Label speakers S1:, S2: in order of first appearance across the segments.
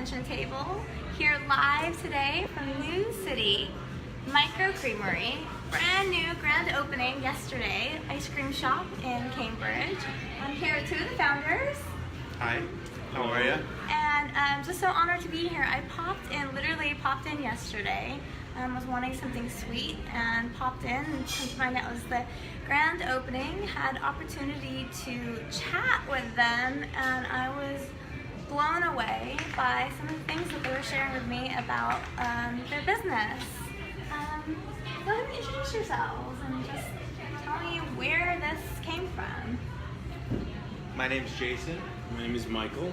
S1: attention table, here live today from New City, Microcreamery, brand new grand opening yesterday, ice cream shop in Cambridge. I'm here with two of the founders.
S2: Hi, how are you?
S1: And I'm just so honored to be here. I literally popped in yesterday. Was wanting something sweet and popped in and to find out it was the grand opening. Had opportunity to chat with them and I was blown away by some of the things that they were sharing with me about their business. Go ahead and introduce yourselves and just tell me where this came from.
S2: My name's Jason.
S3: My name is Michael.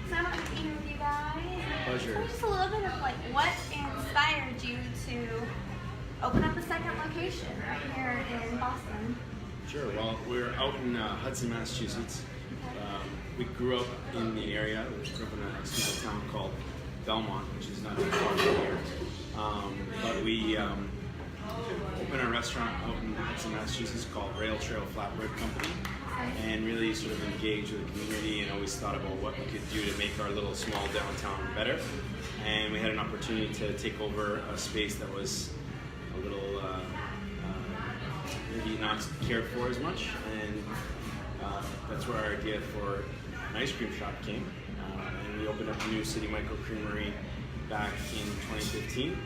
S1: So I'm going to be with you guys.
S3: Pleasure.
S1: So just a little bit of like what inspired you to open up a second location right here in Boston.
S3: Sure. Well, we're out in Hudson, Massachusetts. We grew up in the area. We grew up in a small town called Belmont, which is not too far from here. But we opened a restaurant out in Hudson, Massachusetts called Rail Trail Flatbread Company, and really sort of engaged with the community and always thought about what we could do to make our little small downtown better. And we had an opportunity to take over a space that was a little maybe not cared for as much, and that's where our idea for an ice cream shop came. And we opened up a New City Microcreamery back in 2015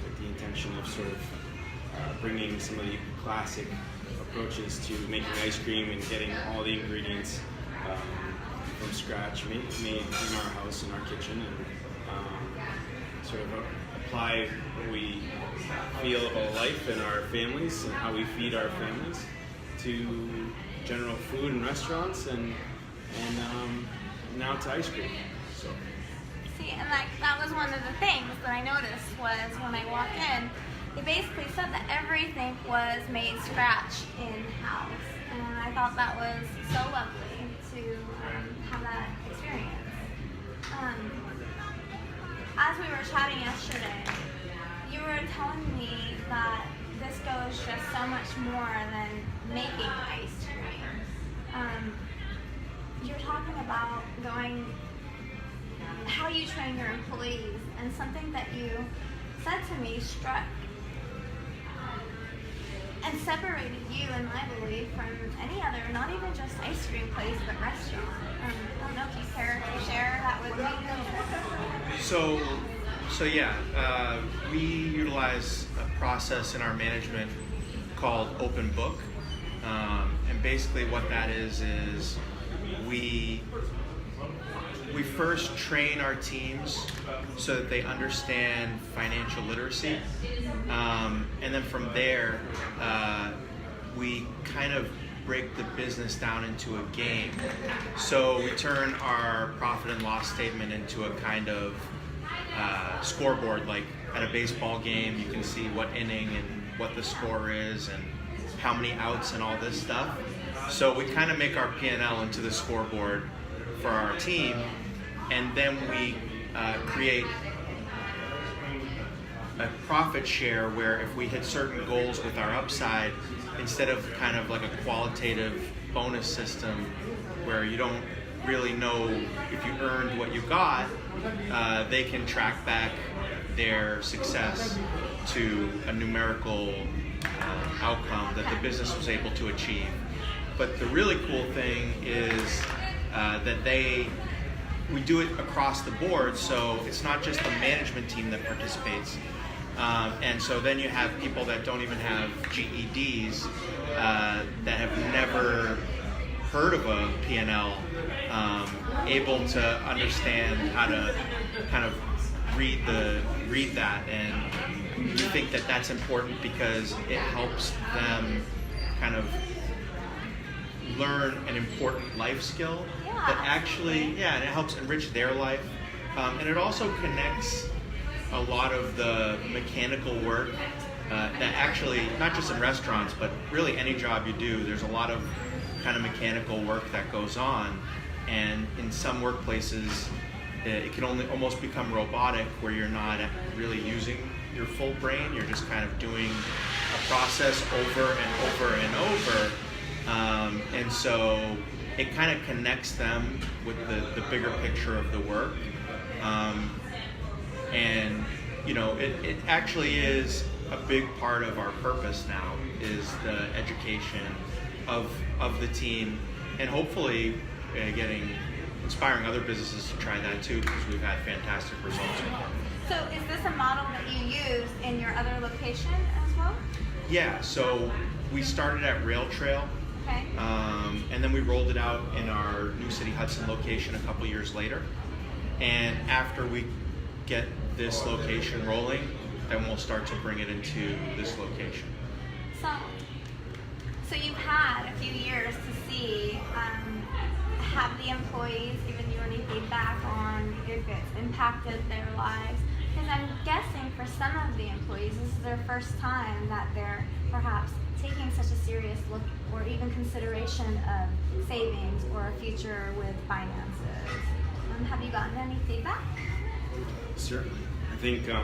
S3: with the intention of sort of bringing some of the classic approaches to making ice cream and getting all the ingredients from scratch made in our house, in our kitchen, and sort of apply what we feel about life and our families and how we feed our families to general food and restaurants and now to ice cream. So.
S1: See, and that was one of the things that I noticed was when I walked in, they basically said that everything was made scratch in-house. And I thought that was so lovely to have that experience. As we were chatting yesterday, you were telling me that this goes just so much more than making ice cream. You're talking about how you train your employees, and something that you said to me struck and separated you, in my belief, from any other, not even just ice cream place, but restaurant. I don't know if you care to share that with me.
S2: So yeah, we utilize a process in our management called open book, and basically what that is we first train our teams so that they understand financial literacy, and then from there we kind of break the business down into a game. So we turn our profit and loss statement into a kind of scoreboard, like at a baseball game. You can see what inning and what the score is and how many outs and all this stuff. So we kind of make our P&L into the scoreboard for our team, and then we create a profit share where if we hit certain goals with our upside, instead of kind of like a qualitative bonus system where you don't really know if you earned what you got, they can track back their success to a numerical outcome that the business was able to achieve. But the really cool thing is that we do it across the board, so it's not just the management team that participates. And so then you have people that don't even have GEDs, that have never heard of a P&L, able to understand how to kind of read that, and we think that that's important because it helps them kind of learn an important life skill that actually, and it helps enrich their life, and it also connects a lot of the mechanical work that actually, not just in restaurants, but really any job you do, there's a lot of kind of mechanical work that goes on, and in some workplaces it can only almost become robotic where you're not really using your full brain, you're just kind of doing a process over and over and over. And so it kind of connects them with the bigger picture of the work. And you know, it actually is a big part of our purpose now, is the education of the team, and hopefully inspiring other businesses to try that too, because we've had fantastic results with it.
S1: So is this a model that you use in your other location as well?
S2: Yeah, so we started at Rail Trail,
S1: Okay.
S2: and then we rolled it out in our New City Hudson location a couple years later. And after we get this location rolling, then we'll start to bring it into this location.
S1: So you've had a few years to see, have the employees given you any feedback on if it's impacted their lives? Because I'm guessing for some of the employees, this is their first time that they're perhaps taking such a serious look or even consideration of savings or a future with finances. Have you gotten any feedback?
S3: Certainly. I think it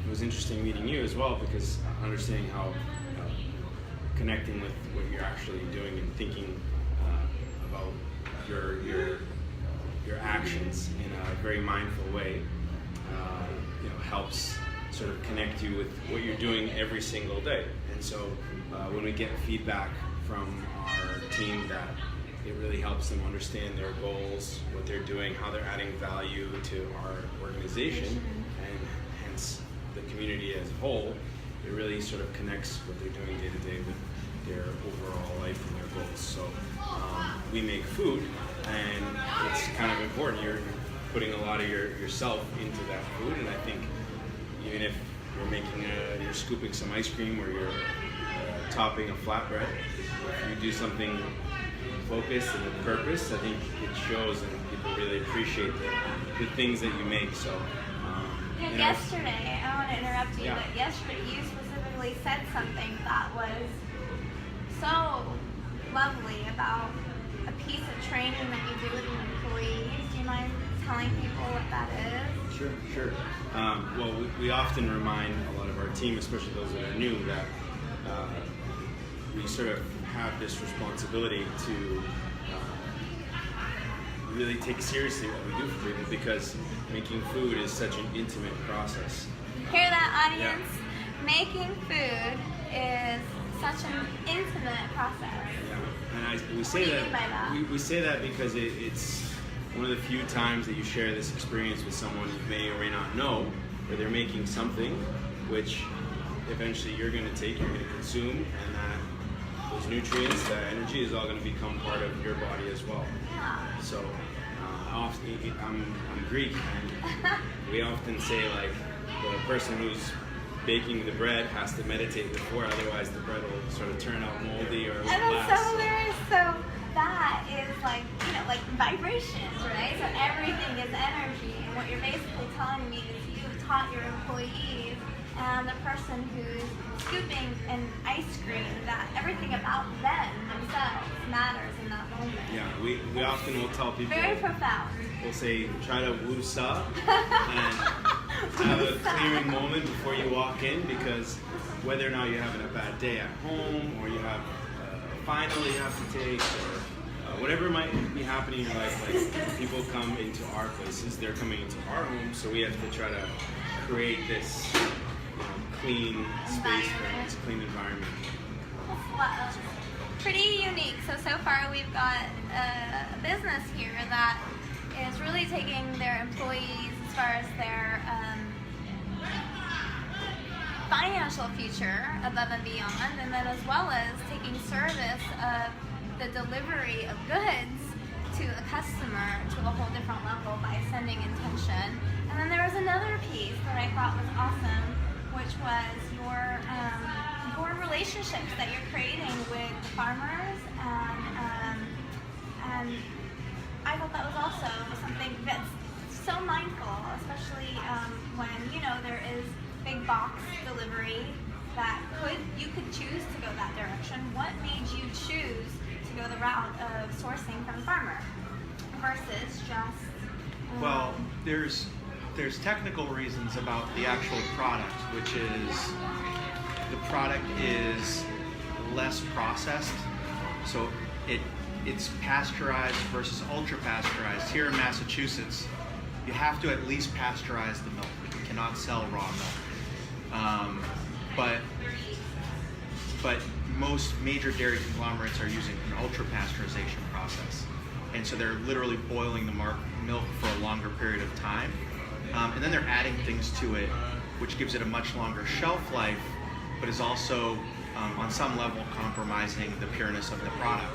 S3: was interesting meeting you as well, because understanding how connecting with what you're actually doing and thinking about your actions in a very mindful way, helps sort of connect you with what you're doing every single day. And so when we get feedback from our team that it really helps them understand their goals, what they're doing, how they're adding value to our organization, and hence the community as a whole, it really sort of connects what they're doing day to day with their overall life and their goals. So we make food, and it's kind of important. You're putting a lot of yourself into that food, and I think even if you're scooping some ice cream or you're topping a flatbread, if you do something focused and with purpose, I think it shows, and people really appreciate the things that you make. So
S1: yesterday, I don't want to interrupt you,
S3: Yeah.
S1: but yesterday you specifically said something that was so lovely about a piece of training that you do with your employees. Do you mind telling people what that is?
S3: Sure. Well, we often remind a lot of our team, especially those that are new, that we sort of have this responsibility to really take seriously what we do for people, because making food is such an intimate process.
S1: Hear that, audience? Yeah. Making food is such an intimate process.
S3: Yeah, and we say
S1: What do you mean by that?
S3: We say that because it's one of the few times that you share this experience with someone you may or may not know, where they're making something which eventually you're going to take, you're going to consume, and that those nutrients, that energy is all going to become part of your body as well.
S1: Yeah.
S3: So I'm Greek, and we often say, like, the person who's baking the bread has to meditate before, otherwise the bread will sort of turn out moldy or
S1: And that's
S3: last.
S1: so hilarious. So that is like vibrations, right? So everything is energy. And what you're basically telling me is you've taught your employees and the person who's scooping an ice cream that everything about them, themselves, matters in that moment.
S3: Yeah, we often will tell people,
S1: Very profound.
S3: we'll say, try to woo-sa and have a clearing moment before you walk in, because whether or not you're having a bad day at home, or you have a final you have to take, or whatever might be happening in your life, like, people come into our places, they're coming into our homes, so we have to try to create this clean space for them, this clean environment.
S1: Wow. Pretty unique. So far we've got a business here that is really taking their employees as far as their financial future above and beyond, and then as well as taking service of the delivery of goods to a customer to a whole different level by sending intention. And then there was another piece that I thought was awesome, which was your relationships that you're creating with farmers, and I thought that was also something that's so mindful, especially when there is big box delivery that you could choose to go that direction. What made you choose to go the route of sourcing from the farmer versus just
S2: Well, there's technical reasons about the actual product, which is the product is less processed, so it it's pasteurized versus ultra pasteurized. Here in Massachusetts, you have to at least pasteurize the milk. You cannot sell raw milk. But most major dairy conglomerates are using an ultra pasteurization process. And so they're literally boiling the milk for a longer period of time. And then they're adding things to it, which gives it a much longer shelf life, but is also, on some level, compromising the pureness of the product.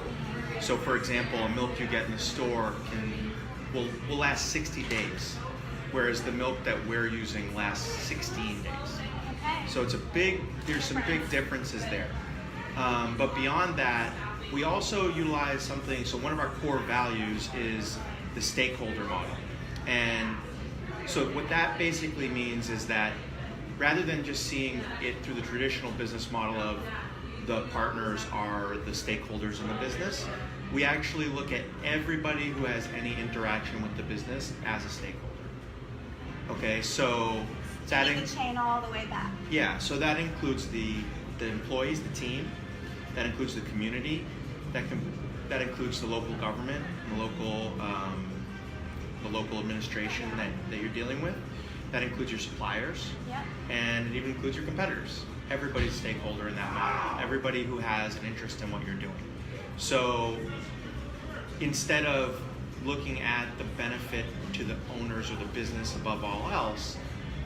S2: So for example, a milk you get in the store will last 60 days, whereas the milk that we're using lasts 16 days.
S1: Okay.
S2: So there's some big differences there. But beyond that, we also utilize something, so one of our core values is the stakeholder model. And so what that basically means is that rather than just seeing it through the traditional business model of the partners are the stakeholders in the business, we actually look at everybody who has any interaction with the business as a stakeholder. Okay, so that
S1: the chain all the way back.
S2: Yeah, so that includes the employees, the team, that includes the community, that includes the local government, the local administration that you're dealing with. That includes your suppliers,
S1: Yep.
S2: and it even includes your competitors. Everybody's a stakeholder in that model. Everybody who has an interest in what you're doing. So instead of looking at the benefit to the owners or the business above all else,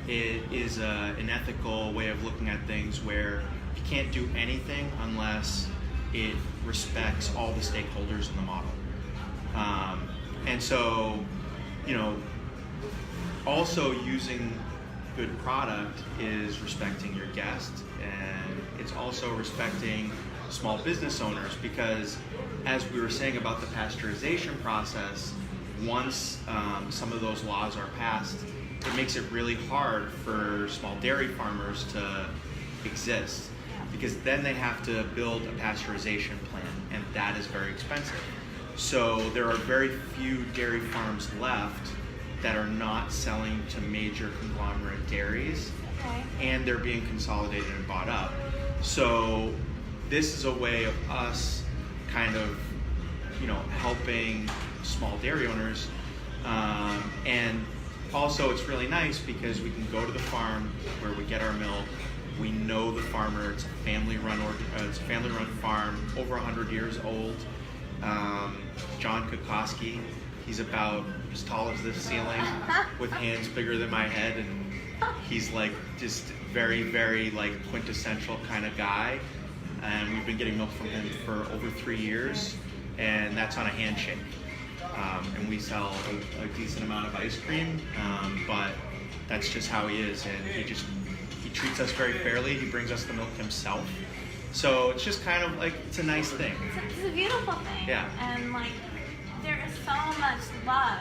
S2: it is an ethical way of looking at things where you can't do anything unless it respects all the stakeholders in the model. And so, also using good product is respecting your guest, and it's also respecting small business owners, because as we were saying about the pasteurization process, once some of those laws are passed, it makes it really hard for small dairy farmers to exist, because then they have to build a pasteurization plan, and that is very expensive. So there are very few dairy farms left that are not selling to major conglomerate dairies,
S1: Okay.
S2: and they're being consolidated and bought up. So this is a way of us kind of, helping small dairy owners. And also it's really nice because we can go to the farm where we get our milk. We know the farmer. It's a family-run farm, over 100 years old. John Kokoski, he's about as tall as this ceiling, with hands bigger than my head, and he's like just very, very like quintessential kind of guy. And we've been getting milk from him for over 3 years, and that's on a handshake. And we sell a decent amount of ice cream, but that's just how he is, and he treats us very fairly. He brings us the milk himself. So it's just kind of like, it's a nice thing.
S1: It's a beautiful thing.
S2: Yeah.
S1: And like, there is so much love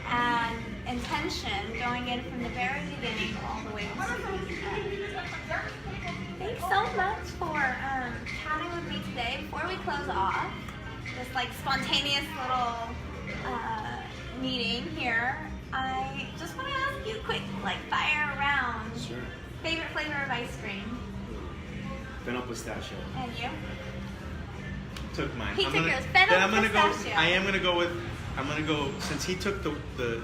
S1: and intention going in from the very beginning all the way to the end. Thanks so much for chatting with me today. Before we close off this like spontaneous little meeting here, I just want to ask you a quick like fire round.
S3: Sure.
S1: Favorite flavor of ice cream?
S3: Vanilla pistachio.
S1: And you?
S2: Took mine.
S1: He
S2: I'm
S1: took
S2: gonna-
S1: yours. Vanilla
S2: then I'm gonna
S1: pistachio.
S2: I'm gonna go, since he took the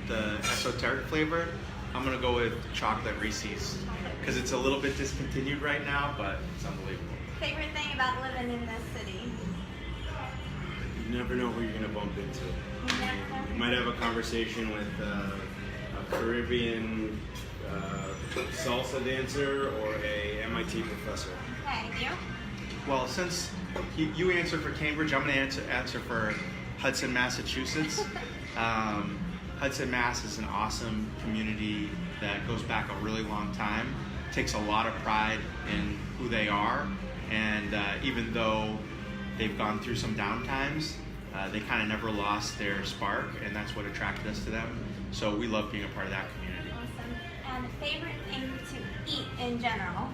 S2: esoteric flavor, I'm gonna go with chocolate Reese's, because it's a little bit discontinued right now, but it's unbelievable.
S1: Favorite thing about living in this city?
S3: You never know who you're gonna bump into.
S1: You never know.
S3: You might have a conversation with a Caribbean salsa dancer or a MIT professor.
S1: Okay, you?
S2: Well, since you answered for Cambridge, I'm going to answer for Hudson, Massachusetts. Hudson, Mass is an awesome community that goes back a really long time. Takes a lot of pride in who they are, and even though they've gone through some downtimes, they kind of never lost their spark, and that's what attracted us to them. So we love being a part of that community.
S1: Awesome. And favorite thing to eat in general?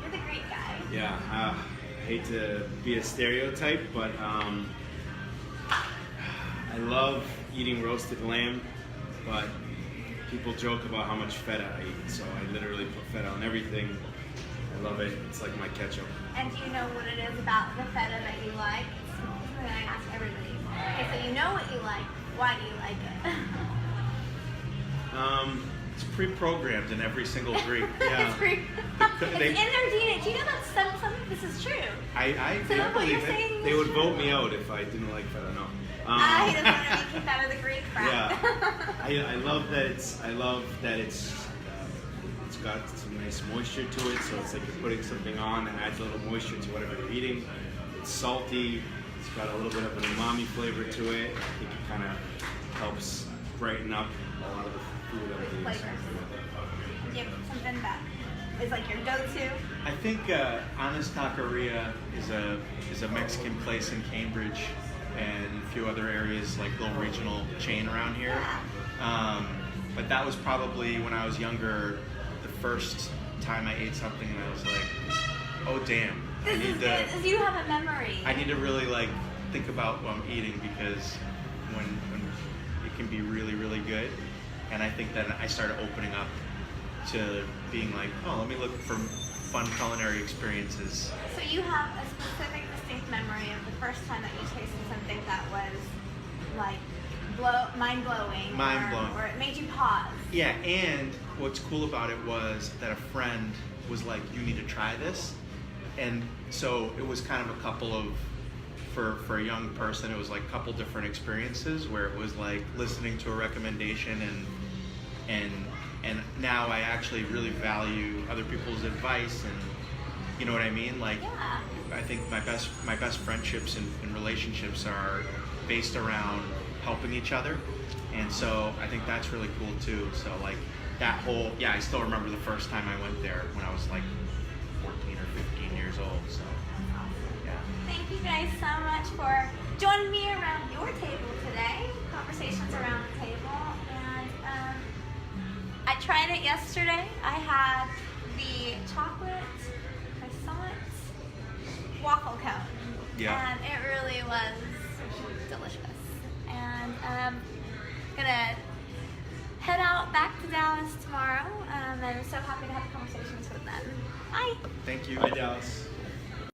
S1: You're the great guy.
S3: Yeah, I hate to be a stereotype, but I love eating roasted lamb, but people joke about how much feta I eat, so I literally put feta on everything. I love it. It's like my ketchup.
S1: And do you know what it is about the feta that you like? It's something that I ask everybody. Okay, so you know what you like. Why do you like it?
S2: It's pre-programmed in every single Greek. Yeah.
S1: It's in their DNA. Do you know that some of this is true?
S2: I
S1: So what you're
S2: believe it.
S1: saying
S3: They
S1: is
S3: would
S1: true?
S3: vote me out if I didn't like feta. No.
S1: He doesn't want to be kicked out of the Greek frat.
S3: Yeah. I love that it's got some nice moisture to it, so it's like you're putting something on and adds a little moisture to whatever you're eating. It's salty. It's got a little bit of an umami flavor to it. I think it kind of helps brighten up a lot of the food that we
S1: Flavors. Do you have something that is like your go-to?
S2: I think Honest Taqueria is a Mexican place in Cambridge and a few other areas, like little regional chain around here. But that was probably when I was younger, the first time I ate something and I was like, oh damn,
S1: This is good. You have a memory.
S2: I need to really like think about what I'm eating, because when it can be really, really good. And I think that I started opening up to being like, oh, let me look for fun culinary experiences.
S1: So you have a specific, distinct memory of the first time that you tasted something that was like mind-blowing.
S2: Mind-blowing.
S1: Or it made you pause.
S2: Yeah, and what's cool about it was that a friend was like, you need to try this. And so it was kind of a couple of, for a young person, it was like a couple different experiences where it was like listening to a recommendation and now I actually really value other people's advice, and you know what I mean? Like,
S1: Yeah.
S2: I think my best friendships and relationships are based around helping each other, and so I think that's really cool too. So like that whole, I still remember the first time I went there when I was like 14 or 15 years old. So yeah.
S1: Thank you guys so much for joining me around your table today. Conversations around the table. And I tried it yesterday. I had the chocolate croissant waffle cone.
S2: Yeah.
S1: And it really was delicious. And I'm gonna head out back to Dallas tomorrow. And I'm so happy to have conversations with them. Bye.
S2: Thank you.
S3: Bye, Dallas.